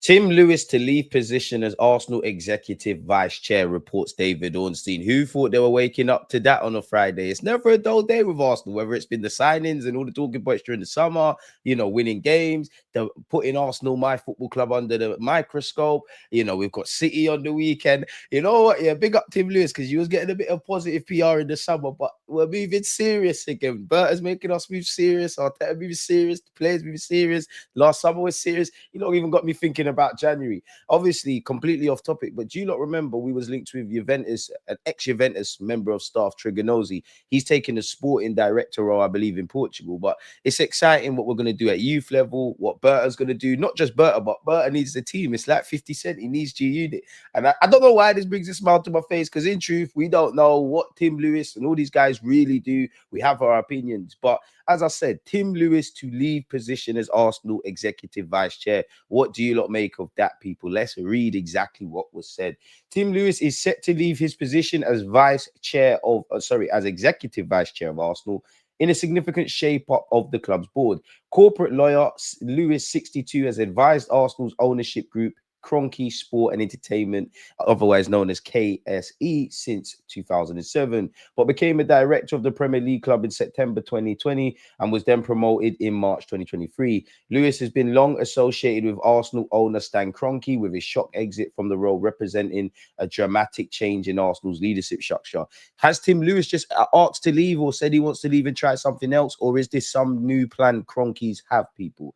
Tim Lewis to leave position as Arsenal executive vice chair, reports David Ornstein. Who thought they were waking up to that on a Friday? It's never a dull day with Arsenal, whether it's been the signings and all the talking points during the summer, winning games, the putting Arsenal, my football club, under the microscope. We've got City on the weekend. You know what? Yeah, big up Tim Lewis, because you was getting a bit of positive PR in the summer, but we're moving serious again. Berta's making us move serious. Arteta moving serious. The players moving serious. Last summer was serious. Even got me thinking about January. Obviously, completely off topic, but do you not remember we was linked with Juventus, an ex-Juventus member of staff, Trigonosi? He's taking a sporting director role, I believe, in Portugal. But it's exciting what we're going to do at youth level, what Berta's going to do. Not just Berta, but Berta needs the team. It's like 50 Cent. He needs G-Unit. And I don't know why this brings a smile to my face, because in truth, we don't know what Tim Lewis and all these guys really do. We have our opinions. But as I said, Tim Lewis to leave position as Arsenal executive vice chair. What do you lot make of that, people? Let's read exactly what was said. Tim Lewis is set to leave his position as as executive vice chair of Arsenal in a significant shape-up of the club's board. Corporate lawyer Lewis, 62, has advised Arsenal's ownership group, Kroenke Sport and Entertainment, otherwise known as KSE, since 2007, but became a director of the Premier League club in September 2020 and was then promoted in March 2023. Lewis has been long associated with Arsenal owner Stan Kroenke, with his shock exit from the role representing a dramatic change in Arsenal's leadership structure. Has Tim Lewis just asked to leave, or said he wants to leave and try something else, or is this some new plan Kroenkes have, people?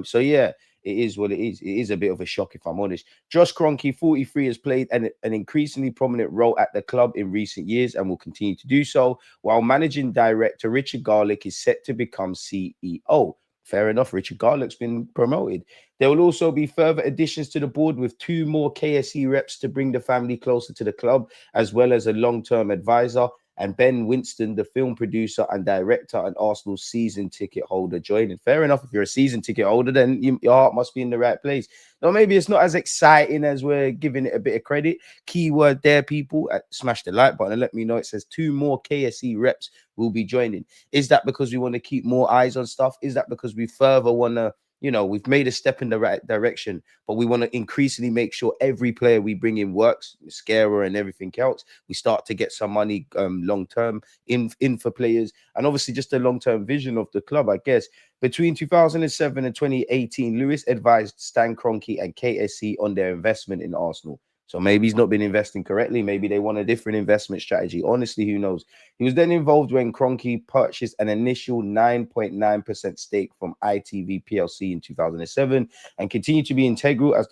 So yeah, it is what it is. It is a bit of a shock, if I'm honest. Josh Kroenke, 43, has played an increasingly prominent role at the club in recent years and will continue to do so, while managing director Richard Garlick is set to become CEO. Fair enough, Richard Garlick's been promoted. There will also be further additions to the board, with 2 more KSE reps to bring the family closer to the club, as well as a long-term advisor, and Ben Winston, the film producer and director and Arsenal season ticket holder, joining. Fair enough. If you're a season ticket holder, then your heart must be in the right place. Now, maybe it's not as exciting as we're giving it a bit of credit. Keyword there, people. Smash the like button and let me know. It says 2 more KSE reps will be joining. Is that because we want to keep more eyes on stuff? Is that because we further want to, we've made a step in the right direction, but we want to increasingly make sure every player we bring in works, Scarer and everything else. We start to get some money long-term in for players, and obviously just a long-term vision of the club, I guess. Between 2007 and 2018, Lewis advised Stan Kroenke and KSC on their investment in Arsenal. So maybe he's not been investing correctly. Maybe they want a different investment strategy. Honestly, who knows? He was then involved when Kroenke purchased an initial 9.9% stake from ITV PLC in 2007 and continued to be integral as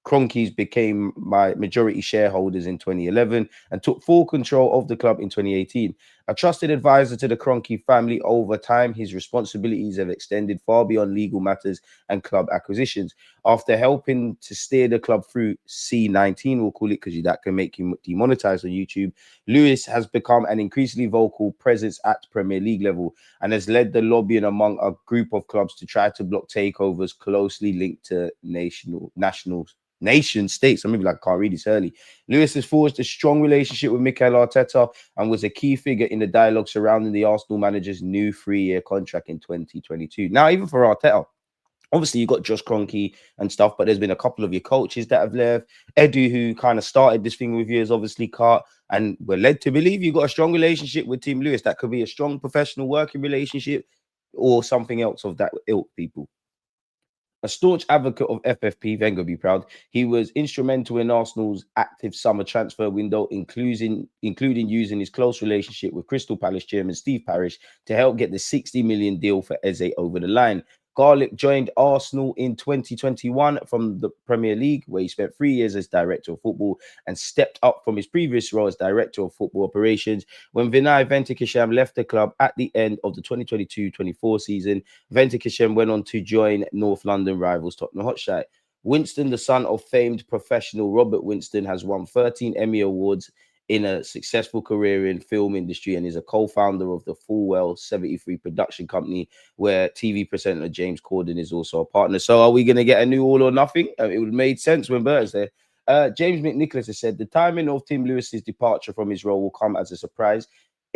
Kroenkes became my majority shareholders in 2011 and took full control of the club in 2018. A trusted advisor to the Kroenke family, over time, his responsibilities have extended far beyond legal matters and club acquisitions. After helping to steer the club through C19, we'll call it, because that can make you demonetized on YouTube, Lewis has become an increasingly vocal presence at Premier League level and has led the lobbying among a group of clubs to try to block takeovers closely linked to nation states. I maybe I can't read this early. Lewis has forged a strong relationship with Mikel Arteta and was a key figure in the dialogue surrounding the Arsenal manager's new 3-year contract in 2022. Now, even for Arteta, obviously you got Josh Kroenke and stuff, but there's been a couple of your coaches that have left. Edu, who kind of started this thing with you, is obviously cut, and we're led to believe you've got a strong relationship with Tim Lewis. That could be a strong professional working relationship or something else of that ilk, people. A staunch advocate of FFP, Wenger be proud. He was instrumental in Arsenal's active summer transfer window, including using his close relationship with Crystal Palace chairman Steve Parish to help get the 60 million deal for Eze over the line. Garlick joined Arsenal in 2021 from the Premier League, where he spent 3 years as director of football and stepped up from his previous role as director of football operations. When Vinay Ventukasham left the club at the end of the 2022-24 season, Ventukasham went on to join North London rivals Tottenham Hotspur. Winston, the son of famed professional Robert Winston, has won 13 Emmy Awards in a successful career in film industry and is a co-founder of the Fullwell 73 production company, where TV presenter James Corden is also a partner. So are we going to get a new All or Nothing? It would have made sense when Bert's there. James McNicholas has said the timing of Tim Lewis's departure from his role will come as a surprise.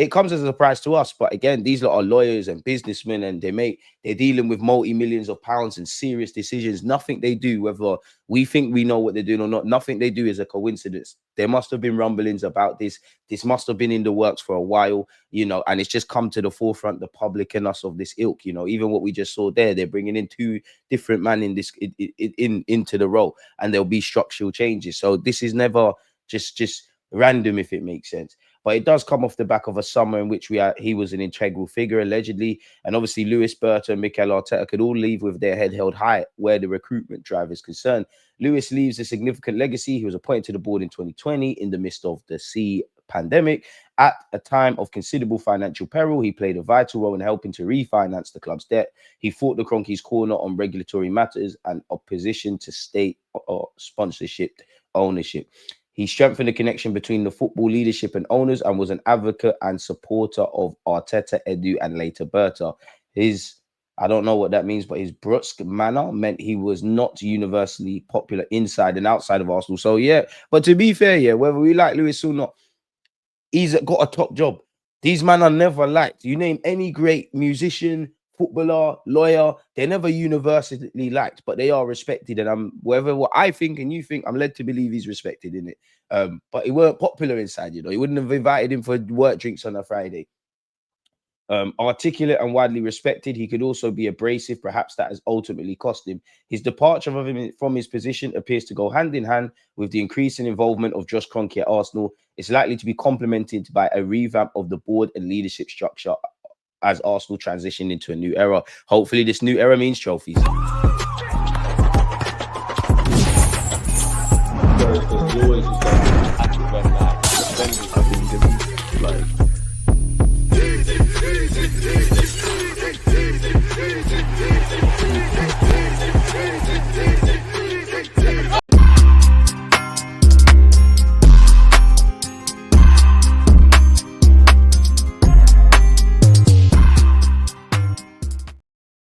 it comes as a surprise to us. But again, these lot are lawyers and businessmen, and they're dealing with multi-millions of pounds and serious decisions. Nothing they do, whether we think we know what they're doing or not, nothing they do is a coincidence. There must have been rumblings about this. This must have been in the works for a while, you know, and it's just come to the forefront, the public and us of this ilk, you know. Even what we just saw there, they're bringing in two different men in this into the role, and there'll be structural changes. So this is never just random, if it makes sense. But it does come off the back of a summer in which he was an integral figure, allegedly. And obviously, Lewis Burton and Mikel Arteta could all leave with their head held high where the recruitment drive is concerned. Lewis leaves a significant legacy. He was appointed to the board in 2020 in the midst of the pandemic. At a time of considerable financial peril, he played a vital role in helping to refinance the club's debt. He fought the Cronkies' corner on regulatory matters and opposition to state or sponsorship ownership. He strengthened the connection between the football leadership and owners and was an advocate and supporter of Arteta, Edu, and later Berta. I don't know what that means, but his brusque manner meant he was not universally popular inside and outside of Arsenal. So, yeah, but to be fair, yeah, whether we like Lewis or not, he's got a top job. These men are never liked. You name any great musician, footballer, lawyer, they're never universally liked, but they are respected. And whether what I think and you think, I'm led to believe he's respected in it. But he weren't popular inside, you know. He wouldn't have invited him for work drinks on a Friday. Articulate and widely respected, he could also be abrasive. Perhaps that has ultimately cost him. His departure from his position appears to go hand in hand with the increasing involvement of Josh Kroenke at Arsenal. It's likely to be complemented by a revamp of the board and leadership structure as Arsenal transition into a new era. Hopefully this new era means trophies.